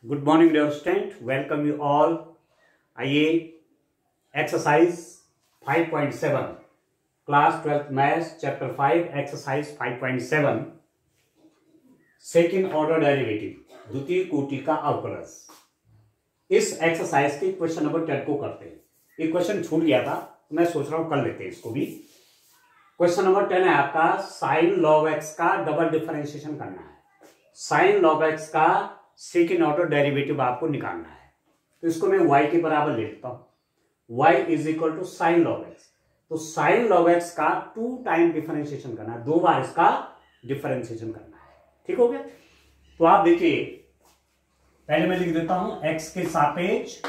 Good morning dear student, welcome you all. आइए exercise 5.7 class 12th maths chapter 5 exercise 5.7 second order derivative द्वितीय कोटि का अवकलज। इस एक्सरसाइज के क्वेश्चन नंबर 10 को करते हैं। ये क्वेश्चन छूट गया था, मैं सोच रहा हूं कर लेते हैं इसको भी। क्वेश्चन नंबर 10 है आपका, साइन लॉग एक्स का डबल डिफरेंशिएशन करना है। साइन लॉग एक्स का सेकेंड ऑर्डर डेरिवेटिव आपको निकालना है। तो इसको मैं y के बराबर ले लेता हूं। y is equal to sine log x. तो साइन लॉग एक्स का 2 टाइम डिफरेंशिएशन करना है, 2 बार इसका डिफरेंशिएशन करना है। ठीक हो गया। तो आप देखिए, पहले मैं लिख देता हूं x के सापेक्ष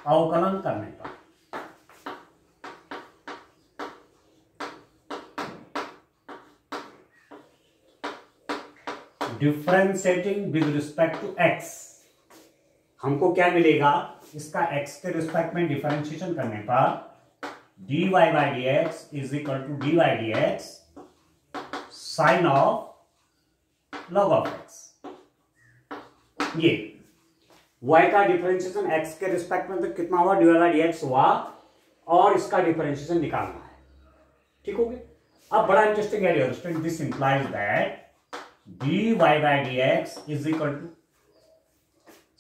अवकलन करने पर differentiating with respect to x, हमको क्या मिलेगा? इसका x के रिस्पेक्ट में डिफरेंशिएशन करने पर dy by D x is equal to dy dx sine of log of x। ये y का डिफरेंशिएशन x के रिस्पेक्ट में तो कितना हुआ? dy बाई dx हुआ, और इसका डिफरेंशिएशन निकालना है। ठीक हो गया। अब बड़ा इंटरेस्टिंग है, this implies that dy by D x is equal to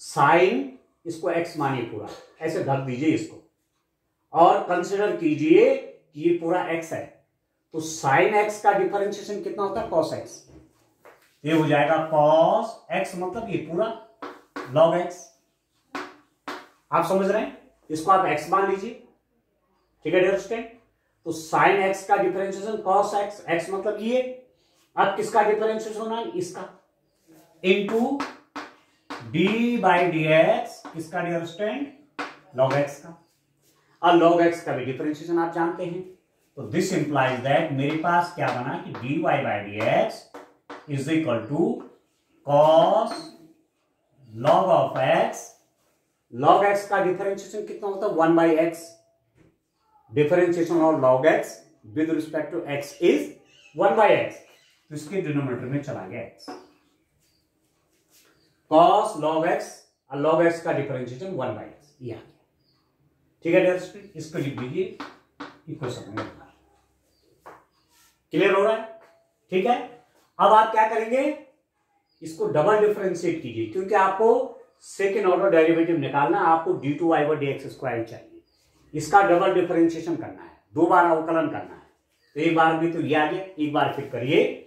sine, इसको x मानिए पूरा, ऐसे धर दीजिए इसको, और कंसिडर कीजिए कि ये पूरा x है। तो साइन x का डिफरेंशिएशन कितना होता है? cos x। ये हो जाएगा cos x, मतलब ये पूरा log x। आप समझ रहे हैं? इसको आप x मान लीजिए। ठीक है डियर स्टूडेंट। तो साइन x का डिफरेंशिएशन cos x, x मतलब ये। अब किसका डिफरेंशिएशन होना है? इसका, into D by D x, किसका डियर स्टूडेंट? लॉग एक्स का। और लॉग एक्स का भी डिफरेंशिएशन आप जानते हैं। तो दिस इंप्लाइज दैट मेरे पास क्या बना कि d Y by D x is equal to cos log of x. Log x का डिफरेंशिएशन कितना होता है? 1 by x. Differentiation of log x with respect to x is 1 by x. तो इसके डिनोमिनेटर में चला गया x। cos log x और log x का डिफरेंशिएशन 1 बाई एक्स, ये आ गया। ठीक है डियर स्टूडेंट, इसको लिख दीजिए इक्वेशन में। क्लियर हो रहा है? ठीक है। अब आप क्या करेंगे? इसको डबल डिफरेंशिएट कीजिए, क्योंकि आपको सेकेंड ऑर्डर डेरिवेटिव निकालना है। आपको d2y डी एक्स स्क्वायर चाहिए। इसका डबल डिफरेंशिएशन करना है, 2 बार अवकलन करना है। तो एक बार भी तो ये आ गया, एक बार फिर करिए।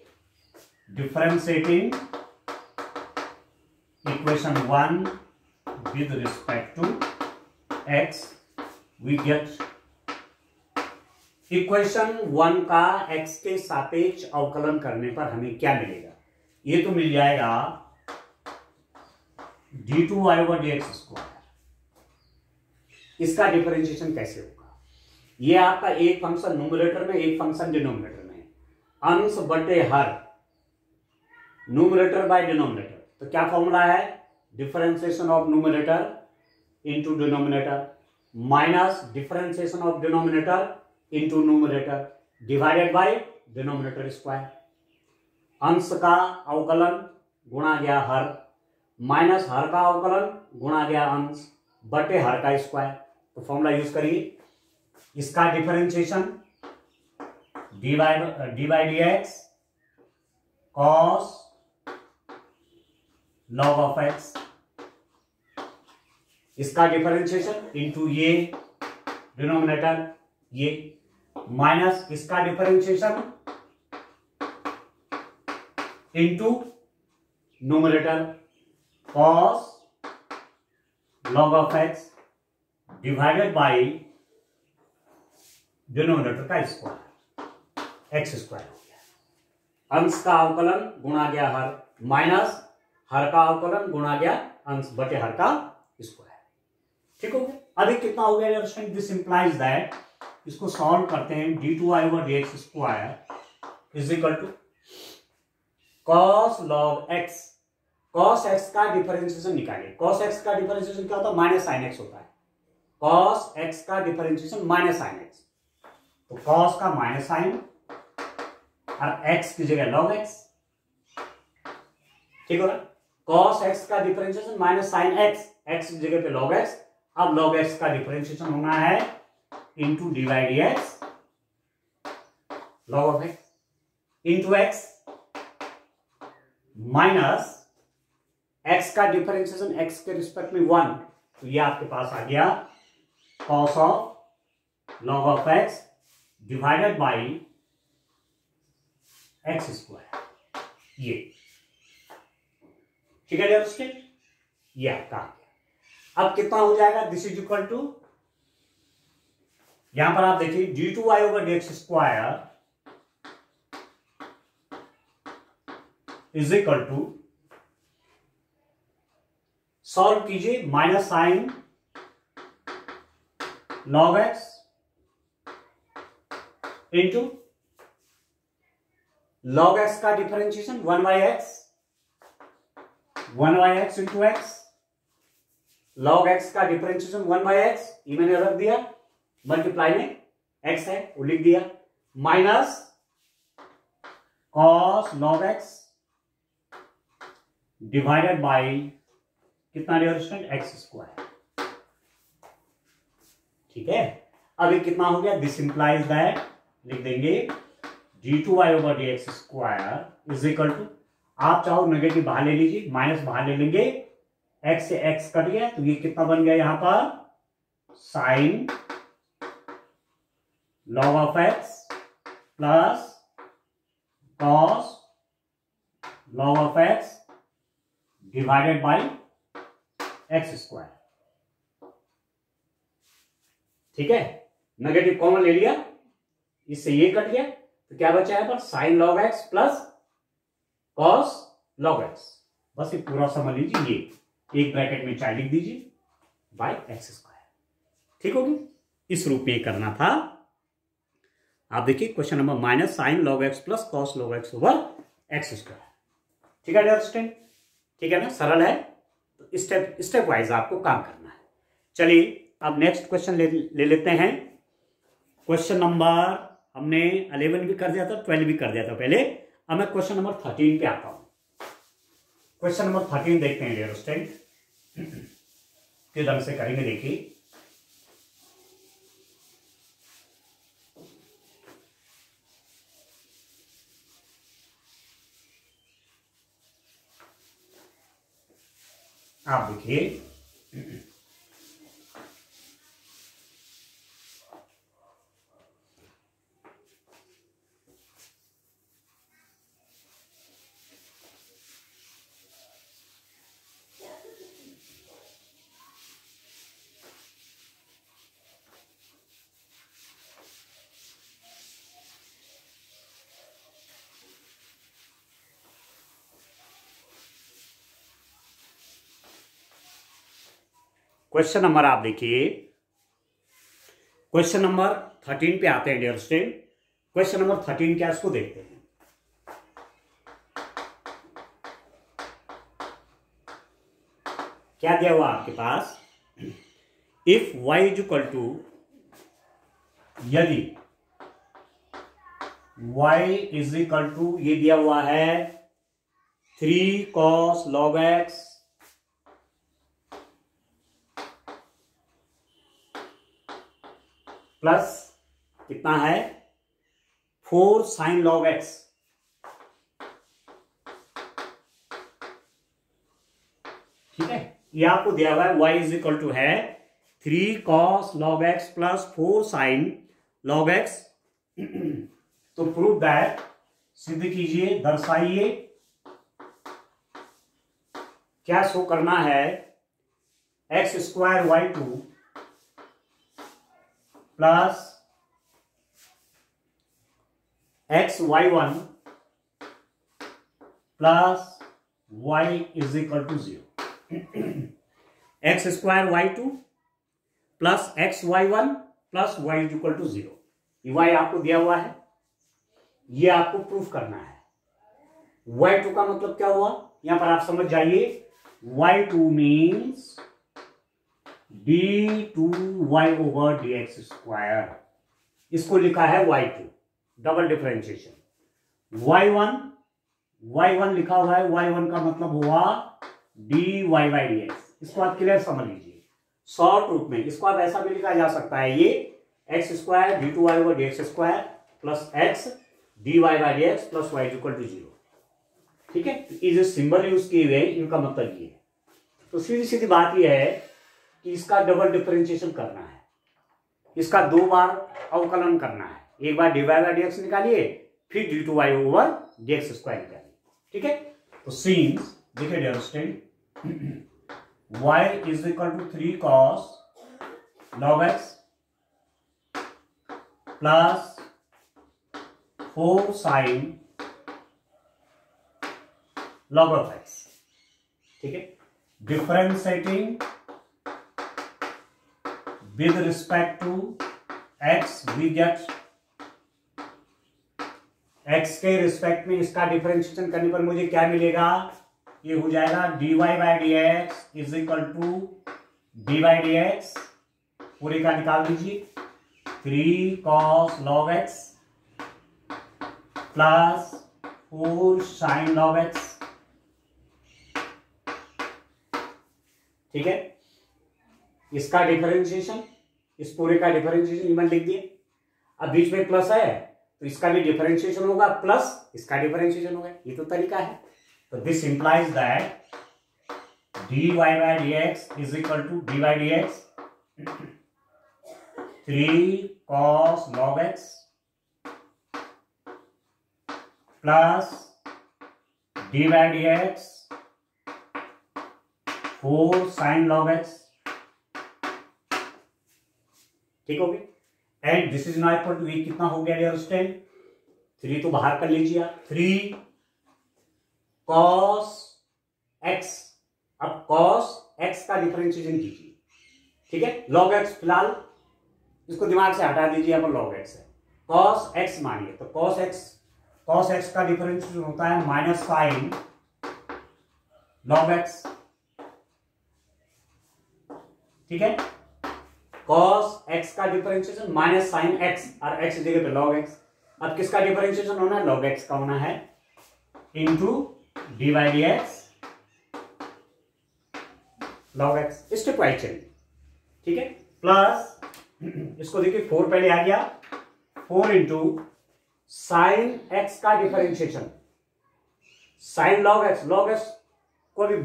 Differentiating equation 1 with respect to x, we get equation 1 का x के सापेक्ष अवकलन करने पर हमें क्या मिलेगा? ये तो मिल जाएगा d2y डी एक्स स्क्वायर। इसका डिफरेंशिएशन कैसे होगा? ये आपका एक फंक्शन न्यूमरेटर में, एक फंक्शन डिनोमिनेटर में, अंश बटे हर, न्यूमरेटर बाय डिनोमिनेटर। तो क्या फॉर्मूला है? Differentiation of numerator into denominator minus differentiation of denominator into numerator divided by denominator square. अंश का अवकलन गुणा गया हर, माइनस हर का अवकलन गुणा गया अंश, बटे हर का स्क्वायर। तो फॉर्मूला यूज करिए। इसका differentiation D by D x cos log of x, इसका डिफरेंशिएशन इनटू ये डिनोमिनेटर ये, माइनस इसका differentiation into numerator cos log of x divided by denominator का स्क्वायर, एक्स स्क्वायर हो गया। अंश का अवकलन गुणा गया हर, माइनस हर का अवकलन गुणा गया अंश, बटे हर का स्क्वायर। ठीक हो गया। अभी कितना हो गया? दिस इंप्लाइज दैट, इसको सॉल्व करते हैं, d2y d x square is equal to cos log x. Cos x का डिफरेंशिएशन निकालिए। कॉस एक्स का डिफरेंशिएशन क्या होता है? माइनस साइन एक्स होता है। कॉस एक्स का डिफरेंशिएशन माइनस साइन एक्स। तो कॉस का माइनस साइन और x की जगह log x, ठीक हो ना। cos x का differentiation minus sine x, x की जगह पे log x। अब log x का डिफरेंशिएशन होना है into dy dx log of x into x minus x का डिफरेंशिएशन x के रिस्पेक्ट में 1, तो ये आपके पास आ गया cos of log of x divided by x square, ये ठीक है डियर, ये आपका आ गया। अब कितना हो जाएगा, दिस इज इक्वल टू, यहां पर आप देखिए d2y over dx square is equal to, solve कीजिए, minus sine log x into log x का differentiation 1/x, 1/x into x, log x का डिफरेंशिएशन 1/x, ये मैंने रख दिया, मल्टीप्लाई में x है वो लिख दिया, minus cos log x divided by कितना डियर स्टूडेंट, x स्क्वायर, ठीक है। अब ये कितना हो गया, दिस इंप्लाइज दैट, लिख देंगे d2y over dx square is equal to, आप चाहो नेगेटिव बाहर ले लीजिए, माइनस बाहर ले लेंगे, x से x कट गया, तो ये कितना बन गया यहां पर, sine log of x plus cos log of x divided by x square, ठीक है। नेगेटिव कॉमन ले लिया, इससे ये कट गया, तो क्या बचा है पर sine log x plus cos log x, बस ये पूरा समझ लीजिए, ये एक ब्रैकेट में चाहे लिख दीजिए बाई x स्क्वायर, ठीक होगी। इस रूप में करना था। आप देखिए question number minus sine log x plus cos log x over x square, ठीक है डियर स्टूडेंट, ठीक है ना, सरल है। तो स्टेप वाइज आपको काम करना है। चलिए अब नेक्स्ट क्वेश्चन ले लेते हैं। क्वेश्चन नंबर हमने 11 भी कर दिया था, 12 भी कर दिया था पहले। अब मैं क्वेश्चन नंबर 13 पे आता हूं। क्वेश्चन नंबर 13 देखते हैं डियर स्टूडेंट, किस ढंग से करेंगे देखिए। आप देखिए क्वेश्चन नंबर, आप देखिए क्वेश्चन नंबर 13 पे आते हैं डियर स्टूडेंट। क्वेश्चन नंबर 13 क्या, इसको देखते हैं। क्या दिया हुआ आपके पास, if y is equal to, यदि y इज इक्वल टू, ये दिया हुआ है 3 cos log x प्लस कितना है 4 sin log x, ठीक है। ये आपको दिया हुआ है y इज इक्वल टू है 3 cos log x plus 4 sin log x। तो प्रूव दैट, सिद्ध कीजिए, दर्शाइए, क्या शो करना है, x square y2 plus x y1 plus y is equal to 0। X square y2 plus x y1 plus y is equal to 0, ये y आपको दिया हुआ है, ये आपको प्रूफ करना है। y2 का मतलब क्या हुआ, यहां पर आप समझ जाइए, y2 means d2y over dx square, इसको लिखा है y2 डबल डिफरेंशिएशन। y1 लिखा हुआ है, y1 का मतलब हुआ dy बाई डी एक्स। इसको आप क्लियर समझ लीजिए। शॉर्ट रूप में इसको आप ऐसा भी लिखा जा सकता है, ये x square d two Y over D x square plus x d Y by D x plus y equal to 0। ठीक है, ये जो सिंबल यूज किए हुए इनका मतलब ये है। तो सीधी सीधी बात यह है कि इसका डबल डिफरेंशिएशन करना है, इसका 2 बार अवकलन करना है। एक बार D Y by D X निकालिए, फिर D two Y over D x square निकालिए। ठीक है, तो सीन्स देखिए dear student, y is equal to 3 cos log x plus 4 sin log of x। ठीक है, differentiating with respect to x, we get x के रिस्पेक्ट में इसका डिफरेंशिएशन करने पर मुझे क्या मिलेगा, ये हो जाएगा dy by D x is equal to d by D x, पूरे का निकाल दीजिए, 3 cos log x plus 4 sin log x। ठीक है, इसका डिफरेंशिएशन, इस पूरे का डिफरेंशिएशन इवन लिख दिए। अब बीच में प्लस है तो इसका भी डिफरेंशिएशन होगा प्लस इसका डिफरेंशिएशन होगा, ये तो तरीका है। तो this implies that dy by dx is equal to dy dx 3 cos log x plus dy by dx 4 sin log x। ठीक हो गया, and this is not equal to, ये कितना हो गया डियर स्टूडेंट, 3 तो बाहर कर लीजिए आप, 3 cos x। अब cos x का डिफरेंशिएशन कीजिए। ठीक है, log x फिलहाल इसको दिमाग से हटा दीजिए, अब log x है, cos x मानिए, तो cos x का डिफरेंशिएशन होता है माइनस साइन log x। ठीक है, cos x का डिफरेंशिएशन माइनस साइन x और x जगह पे log x। अब किसका डिफरेंशिएशन होना है, log x का होना है, into D by D x log x। Step wise चलिए। ठीक है, प्लस इसको देखिए 4 पहले आ गया, 4 इंटू साइन x का डिफरेंशिएशन, साइन log x को भी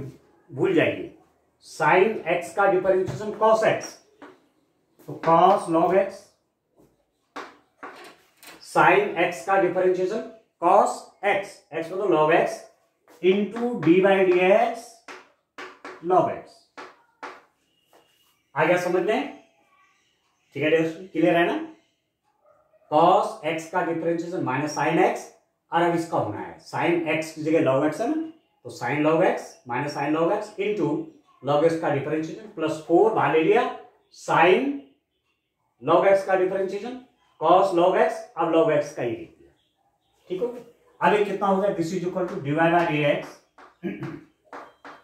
भूल जाइए, साइन x का डिफरेंशिएशन cos x, तो cos log x, sine x का डिफरेंशिएशन cos x, x मतलब log x into D by D x log x। आ गया समझ में? ठीक है, क्लियर है ना? cos x का डिफरेंशिएशन माइनस साइन x, और अब इसका होना है साइन x की जगह log x है ना, तो sine log x minus sine log x into log x का डिफरेंशिएशन प्लस 4 बाहर ले लिया, साइन log x का डिफरेंशिएशन cos log x, अब log x का ही लिख दिया। ठीक हो गया, अब ये कितना हो गया, this is equal to d by D x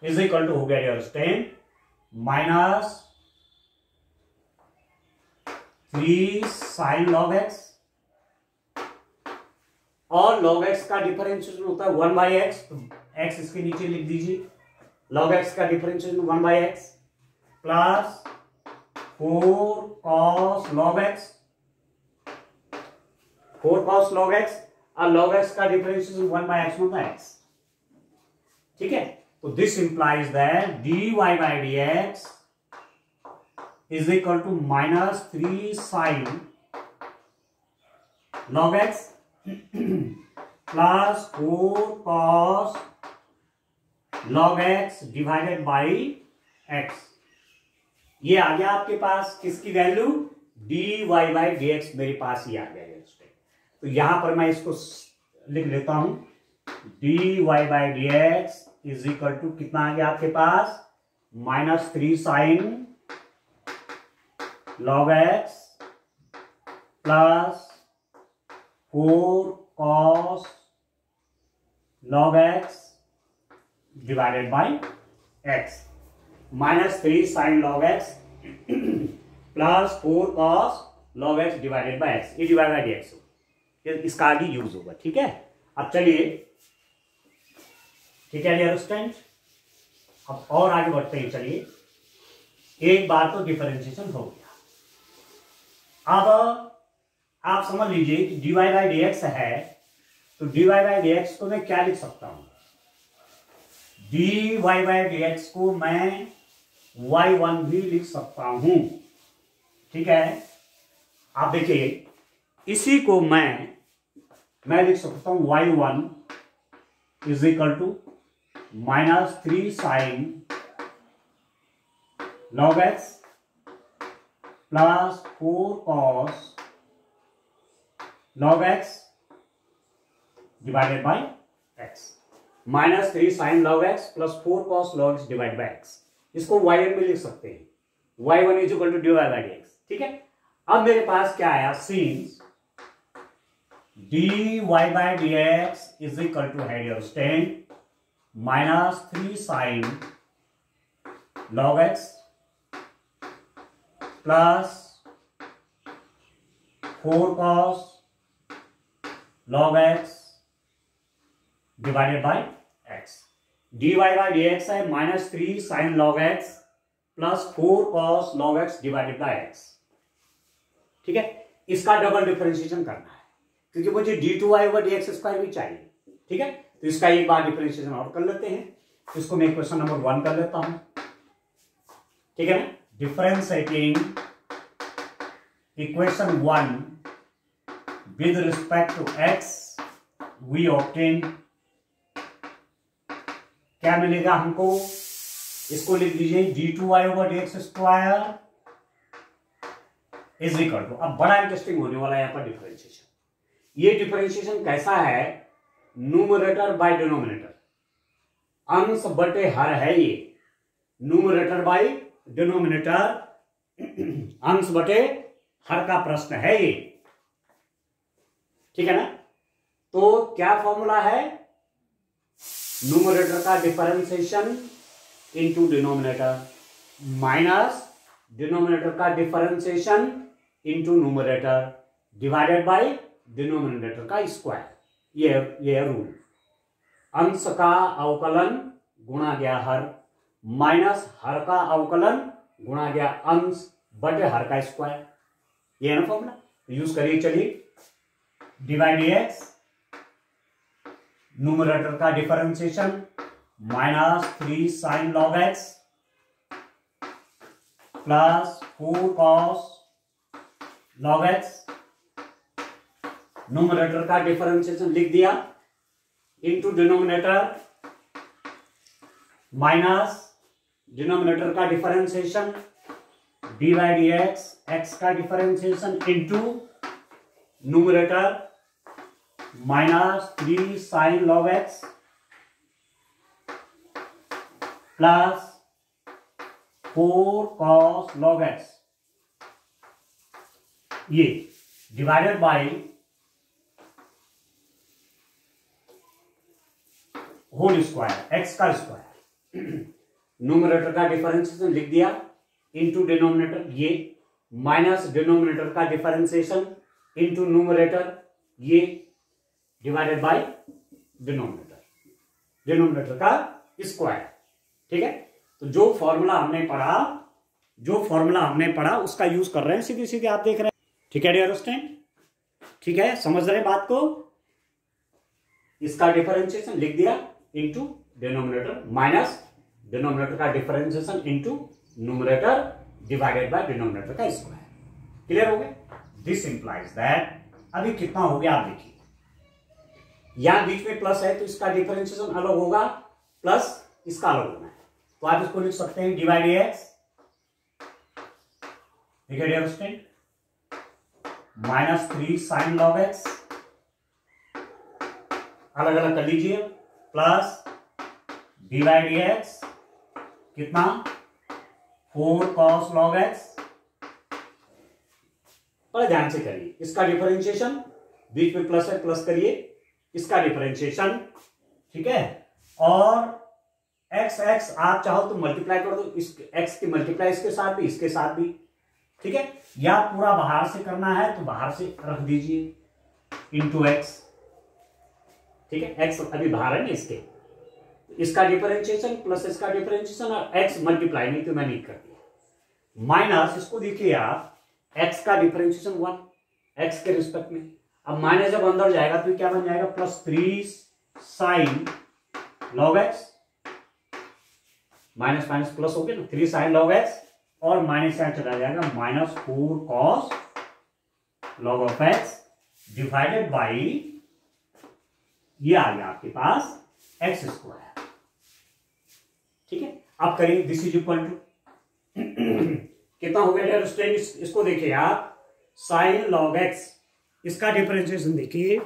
is equal to हो गया dear student minus 3 sin log x, और log x का डिफरेंशिएशन होता है 1 बाई एक्स, तो x इसके नीचे लिख दीजिए, log x का differentiation 1 by x plus 4 cos log x, 4 cos log x, और log x का डिफरेंशिएशन 1 बाई एक्स होता है x। ठीक है, तो this implies that dy by D x is equal to minus 3 sine log x plus 4 cos log x divided by x। ये आ गया आपके पास किसकी value, dy by D x मेरे पास ही आ गया। तो यहां पर मैं इसको लिख लेता हूं, dy by D x is equal to कितना आ गया आपके पास, minus 3 sine log x plus 4 cos log x divided by x, minus 3 sine log x plus 4 cos log x divided by x, ये डिवाइड बाई डी एक्स, इसका आगे use होगा। ठीक है, अब चलिए, ठीक है डियर स्टूडेंट, अब और आगे बढ़ते हैं। चलिए, एक बार तो डिफरेंशिएशन हो गया। अब आप समझ लीजिए कि dy बाई डी एक्स है, तो dy बाई डी एक्स को मैं क्या लिख सकता हूं? dy बाई डी एक्स को मैं y1 भी लिख सकता हूं। ठीक है, आप देखिए, इसी को मैं लिख सकता हूं y1 is equal to -3 sine log x plus 4 cos log x divided by x, -3 sine log x plus 4 cos log x divide by x। इसको y1 में लिख सकते हैं, y1 is equal to dy by D X. ठीक है, अब मेरे पास क्या आया? Since dy by D x is equal to है dear student -3 sine log x plus 4 cos log x divided by x। dy by D x है -3 sine log x plus 4 cos log x divided by x। ठीक है, इसका double differentiation करना है क्योंकि मुझे d2y over dx square भी चाहिए। ठीक है, तो इसका एक बार डिफरेंशिएशन और कर लेते हैं। इसको मैं क्वेश्चन नंबर 1 कर लेता हूं। ठीक है ना, differentiating equation 1 with respect to x we obtain, क्या मिलेगा हमको? इसको लिख दीजिए d2y over dx square is equal to, अब बड़ा इंटरेस्टिंग होने वाला है यहां पर डिफरेंशिएशन। ये डिफरेंशिएशन कैसा है? न्यूमरेटर बाय डिनोमिनेटर, अंश बटे हर है ये। न्यूमरेटर बाय डिनोमिनेटर, अंश बटे हर का प्रश्न है ये। ठीक है ना, तो क्या फॉर्मूला है? न्यूमरेटर का differentiation into denominator minus denominator का differentiation into numerator divided by denominator का स्क्वायर। ये रूल, अंश का अवकलन गुणा गया हर माइनस हर का अवकलन गुणा गया अंश बटे हर का स्क्वायर, ये है ना फॉर्मूला। तो यूज करिए। चलिए, डिवाइड एक्स, न्यूमरेटर का differentiation -3 sine log x plus 4 cos log x, numerator का डिफरेंशिएशन लिख दिया इनटू डिनोमिनेटर माइनस डिनोमिनेटर का differentiation dy D X, X का differentiation into numerator -3 sine log x plus 4 cos log x, ये divided by whole square, X का square. Numerator का differentiation लिख दिया इनटू डिनोमिनेटर, ये माइनस डिनोमिनेटर का differentiation into numerator, ये डिवाइडेड बाय डिनोमिनेटर, डिनोमिनेटर का स्क्वायर। ठीक है, तो जो फॉर्मूला हमने पढ़ा उसका यूज कर रहे हैं सीधे सीधे, आप देख रहे हैं। ठीक है डियर स्टूडेंट, ठीक है, समझ रहे बात को? इसका डिफरेंशिएशन लिख दिया इनटू डिनोमिनेटर माइनस डिनोमिनेटर का differentiation into numerator divided by denominator का स्क्वायर। क्लियर हो गया? दिस इंप्लाइज दैट, अभी कितना हो गया आप देखिए, यहां बीच में प्लस है तो इसका डिफरेंशिएशन अलग होगा, प्लस इसका अलग होना है, तो आप इसको लिख सकते हैं डिवाइड एक्स, ठीक है dear student, -3 sine log x, अलग अलग कर लीजिए, प्लस डिवाइड एक्स कितना 4 cos log x, बड़ा ध्यान से करिए, इसका डिफरेंशिएशन बीच में प्लस है, प्लस करिए इसका डिफरेंशिएशन, ठीक है, और एक्स एक्स आप चाहो तो मल्टीप्लाई कर दो, इस एक्स की मल्टीप्लाई इसके साथ भी, इसके साथ भी, ठीक है, या पूरा बाहर से करना है तो बाहर से रख दीजिए इनटू एक्स, ठीक है, एक्स अभी बाहर है ना इसके, इसका डिफरेंशिएशन प्लस इसका डिफरेंशिएशन और एक्स मल्टीप्लाई, नहीं तो मैं नहीं करती, माइनस इसको देखिए आप, एक्स का डिफरेंशिएशन 1 एक्स के रिस्पेक्ट में, अब माइनस जब अंदर जाएगा तो क्या बन जाएगा, plus 3 sign log x, minus minus plus हो गया ना, 3 साइन लॉग एक्स, और माइनस यहां चला जाएगा -4 cos log of x divided by, ये आ गया आपके पास एक्स स्क्वायर। ठीक है, अब करिए दिस इज इक्वल टू कितना हो गया स्टूडेंट, इसको देखिए आप, साइन लॉग एक्स, इसका डिफरेंशिएशन देखिए,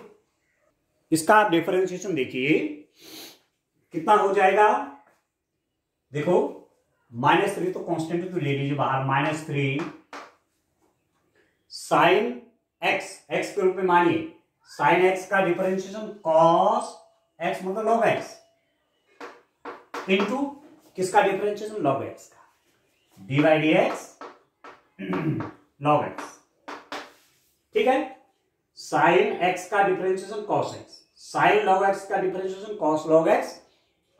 इसका डिफरेंशिएशन देखिए कितना हो जाएगा, देखो -3 तो कांस्टेंट है तो ले लीजिए बाहर, -3 साइन एक्स, एक्स के रूप में मानिए, साइन एक्स का डिफरेंशिएशन कॉस एक्स मतलब लॉग एक्स, इनटू किसका डिफरेंशिएशन, लॉग एक्स का, D by D X log x. ठीक है, साइन एक्स का differentiation cos x, sign log x का डिफरेंशिएशन कॉस लॉग एक्स,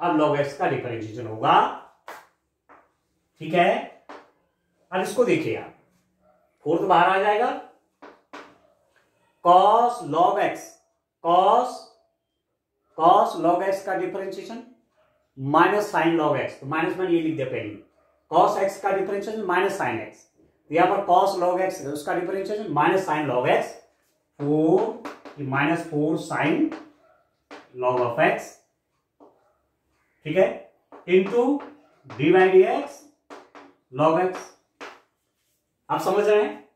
अब लॉग एक्स का डिफरेंशिएशन होगा। ठीक है, अब इसको देखिए आप, 4 तो बाहर आ जाएगा, cos log x, cos log x का differentiation minus sine log x, तो माइनस मैंने ये लिख दिया पहले, कॉस एक्स का डिफरेंशिएशन माइनस साइन एक्स, तो यहां पर कॉस लॉग एक्स उसका differentiation minus sine log X, 4 sine log of X, ठीक है, into D by D X log X. आप समझ रहे हैं,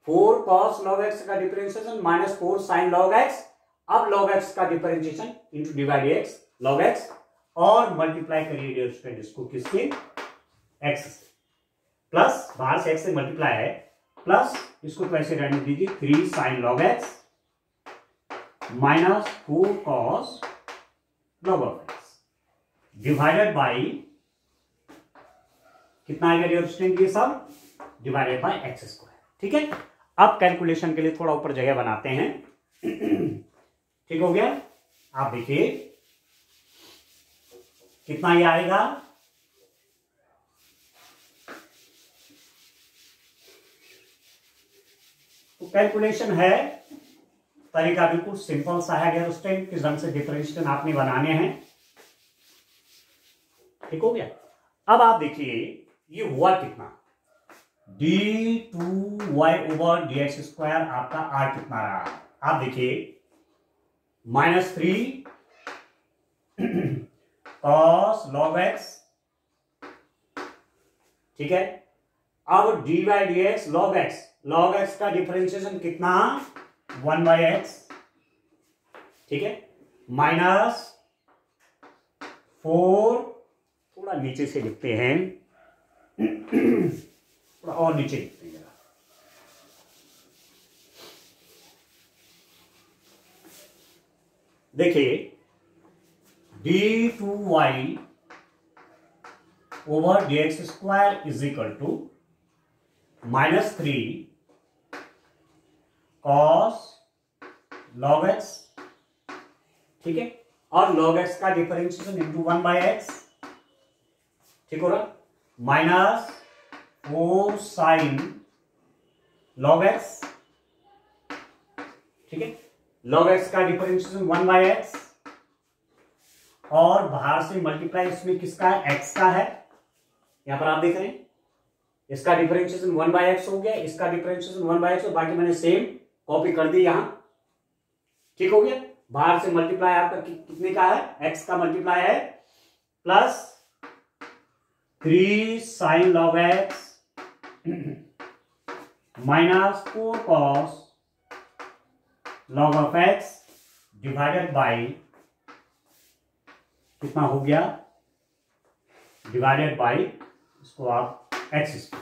4 कॉस लॉग एक्स का डिफरेंशिएशन -4 साइन लॉग एक्स, अब लॉग एक्स का differentiation into D by D X log x, और मल्टीप्लाई करिए डियर स्टूडेंट इसको किसके, एक्स से, प्लस बाहर से एक्स से मल्टीप्लाई है, प्लस इसको तो ऐसे रहने दीजिए, 3 sign log X -4 cos log of x divided by, कितना आएगा डियर स्टूडेंट, ये सब डिवाइडेड बाई एक्स स्क्वायर। ठीक है, अब कैलकुलेशन के लिए थोड़ा ऊपर जगह बनाते हैं ठीक हो गया, आप देखिए कितना ये आएगा, तो कैलकुलेशन है, तरीका बिल्कुल सिंपल सा है डियर स्टूडेंट, किस ढंग से डिफरेंशिएशन आपने बनाने हैं। ठीक हो गया, अब आप देखिए ये हुआ कितना, d2y/dx² आपका r कितना रहा, आप देखिए -3 cos log x, ठीक है, अब D by D X log x का डिफरेंशिएशन कितना, 1/x, ठीक है, -4, थोड़ा नीचे से लिखते हैं थोड़ा और नीचे लिखते हैं जरा, देखिए d2y/dx² is equal to -3 cos log x, ठीक है, और log x का डिफरेंशिएशन इंटू 1/x, ठीक हो रहा, -4 साइन log x, ठीक है, log x का डिफरेंशिएशन 1/x, और बाहर से मल्टीप्लाई इसमें किसका है, x का है, यहां पर आप देख रहे हैं, इसका डिफरेंशिएशन 1/x हो गया, इसका डिफरेंशिएशन 1/x, और बाकी मैंने सेम कॉपी कर दी यहां। ठीक हो गया, बाहर से मल्टीप्लाई आपका कितने का है, x का मल्टीप्लाई है, plus 3 sign log X -4 cos log of x divided by, कितना हो गया, डिवाइडेड बाई, इसको आप x²,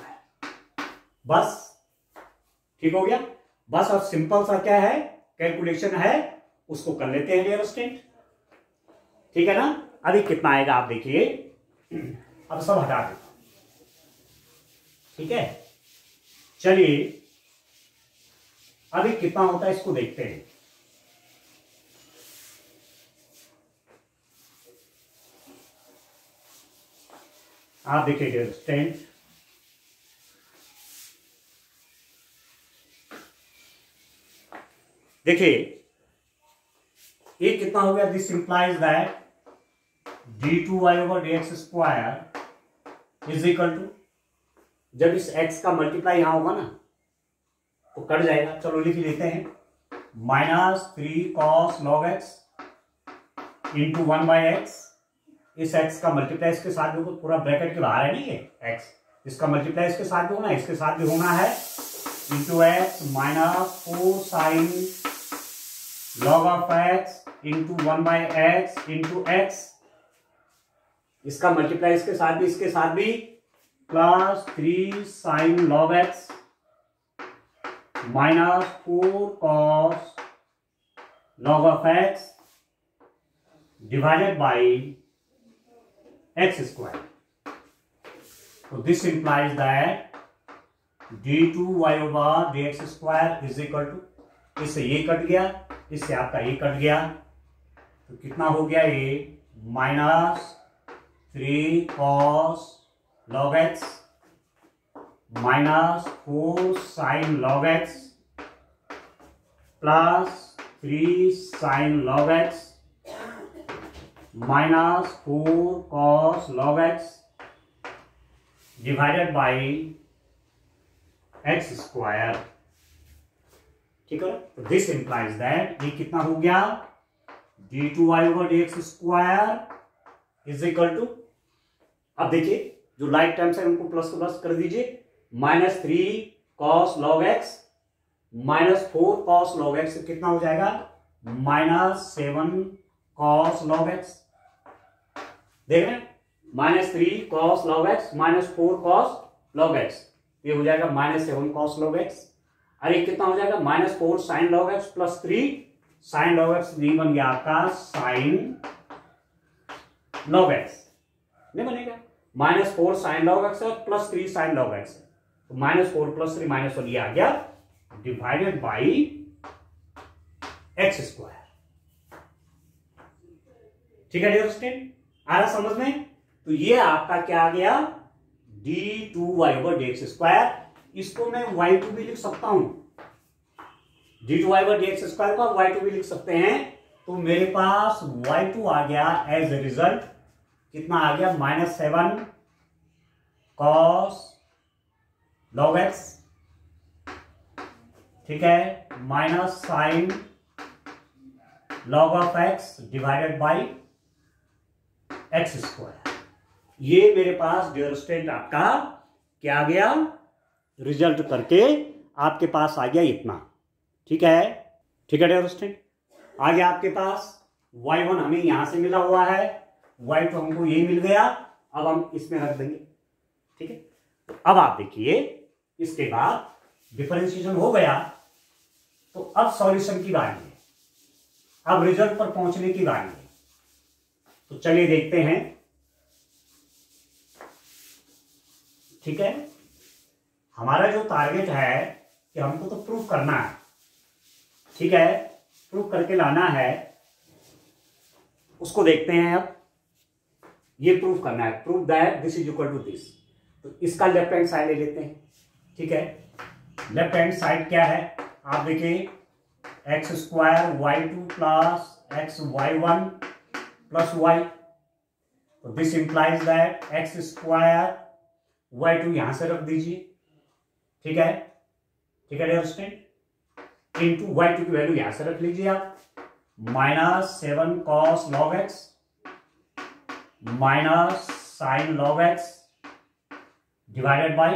बस। ठीक हो गया, बस, और सिंपल सा क्या है कैलकुलेशन है, उसको कर लेते हैं डियर स्टूडेंट। ठीक है ना, अभी कितना आएगा आप देखिए, अब सब हटा देता हूं, ठीक है, चलिए अभी कितना होता है इसको देखते हैं। आप देखिए डियर स्टूडेंट, देखिए ये कितना हो गया, this implies that d2y/dx² is equal to, जब इस x का मल्टीप्लाई यहां होगा ना तो कट जाएगा, चलो लिख लेते हैं, -3 cos log x into 1/x, इस x का मल्टीप्लाई इसके साथ भी होगा, पूरा ब्रैकेट के बाहर है नहीं ये x, इसका मल्टीप्लाई इसके साथ भी होना है, इसके साथ भी होना है, into x -4 sin log of x into 1/x into x, इसका मल्टीप्लाई इसके साथ भी +3 sin log x -4 cos log of x divided by x². So this implies that d2y/dx² is equal to, इससे ये कट गया, इससे आपका ये कट गया, तो कितना हो गया ये -3 cos log x -4 sin log x +3 sin log x -4 cos log x divided by x². ठीक है, तो दिस इंप्लाइज दैट ये कितना हो गया, d2y/dx² इज इक्वल टू, अब देखिए जो लाइक टर्म्स है उनको प्लस प्लस कर दीजिए, -3 cos log x -4 cos log x कितना हो जाएगा, -7 cos log x, देख रहे हैं, -3 cos log x -4 cos log x, ये हो जाएगा -7 cos log x, अरे कितना हो जाएगा, -4 sin log x +3 sin log x, नहीं बन गया आपका sin log x, नहीं बनेगा, -4 sin log x और +3 sin log x, तो -4 +3 -1 ये आ गया डिवाइडेड बाई x². ठीक है डियर स्टूडेंट, आ रहा समझ में, तो ये आपका क्या आ गया, d2y/dx², इसको मैं y2 भी लिख सकता हूं, d2y/dx² को y2 भी लिख सकते हैं, तो मेरे पास y2 आ गया एज ए रिजल्ट, कितना आ गया, -7 cos log x, ठीक है, -sin log of x divided by x². ये मेरे पास डियर स्टूडेंट आपका क्या आ गया, रिजल्ट करके आपके पास आ गया इतना. ठीक है डियर स्टूडेंट, आ गया आपके पास y1 हमें यहां से मिला हुआ है, y2 हमको यही मिल गया, अब हम इसमें रख देंगे. ठीक है, अब आप देखिए इसके बाद डिफरेंशिएशन हो गया, तो अब सॉल्यूशन की बारी है, अब रिजल्ट पर पहुंचने की बारी है, तो चलिए देखते हैं. ठीक है, हमारा जो टारगेट है कि हमको तो प्रूफ करना है, ठीक है, प्रूफ करके लाना है, उसको देखते हैं. अब ये प्रूफ करना है, proof that this is equal to this, तो इसका लेफ्ट हैंड साइड ले लेते हैं. ठीक है, लेफ्ट हैंड साइड क्या है, आप देखिए x² y2 + xy1 + y, तो this implies that x² y2 यहां से रख दीजिए. ठीक है डियर स्टूडेंट, इंटू y2 की वैल्यू यहां से रख लीजिए आप, -7 cos log x -sin log x divided by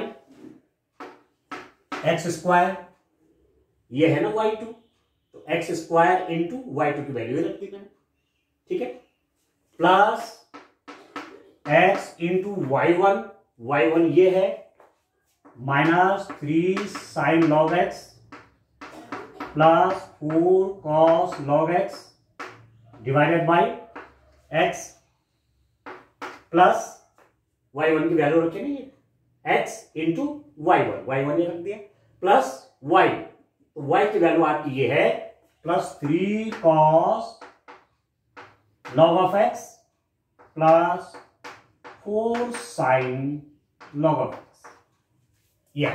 x², ये है ना y2, तो x² इंटू y2 की वैल्यू रख दी मैंने. ठीक है, प्लस x इंटू y1 ये है, -3 sin log x +4 cos log x divided by x, plus y1 की वैल्यू रखे नहीं, x इंटू y1 ये रख दिया, प्लस y, तो y की वैल्यू आपकी ये है +3 cos log of x 4 sine log of x. या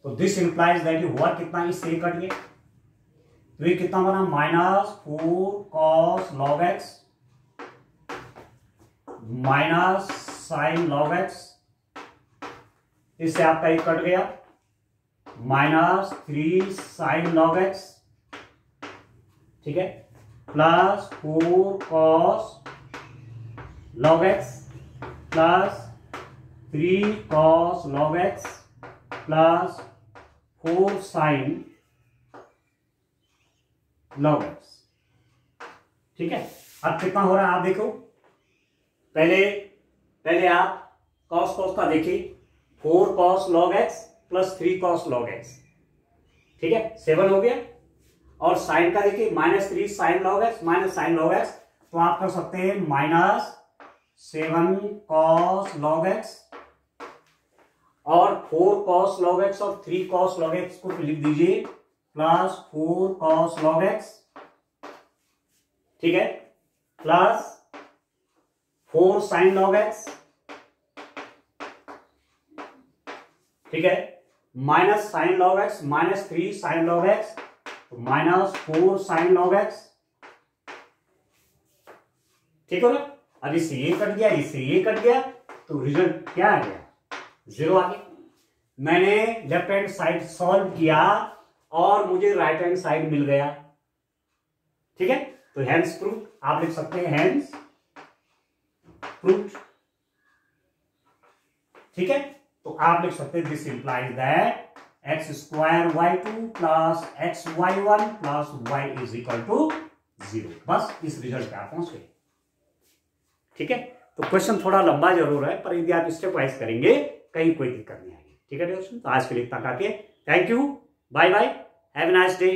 तो दिस इंप्लाइज दैट ये हुआ कितना, इससे ये कट गया तो ये कितना बना, -4 cos log x minus sine log x, इससे आपका ये कट गया, -3 साइन लॉग एक्स, ठीक है, +4 cos log x plus 3 cos log x plus 4 sine log x, ठीक है। अब कितना हो रहा है आप देखो, पहले आप cos का देखिए, 4 cos log x plus 3 cos log x, ठीक है, 7 हो गया। और साइन का देखिए, -3 sine log x minus sine log x, तो आप कर सकते हैं -7 cos log x और 4 cos log x और 3 cos log x को लिख दीजिए +4 cos log x, ठीक है, प्लस 4 साइन log x, ठीक है, minus sine log x -3 sine log x, तो -4 साइन log x, ठीक है ना। अब इससे ये कट गया, इससे ये कट गया, तो रिजल्ट क्या आ गया, 0 आ गया। मैंने लेफ्ट हैंड साइड सॉल्व किया और मुझे राइट हैंड साइड मिल गया, ठीक है। तो हेंस प्रूफ आप लिख सकते हैं, हेंस प्रूफ, ठीक है। तो आप लिख सकते हैं this implies that x² y2 plus xy1 plus y is equal to 0। बस इस रिजल्ट पे आप पहुंच गए, ठीक है। तो क्वेश्चन थोड़ा लंबा जरूर है, पर यदि आप स्टेप वाइज करेंगे कहीं कोई दिक्कत नहीं आएगी, ठीक है। तो आज के लिए इतना काफी है। Thank you, bye bye, have a nice day.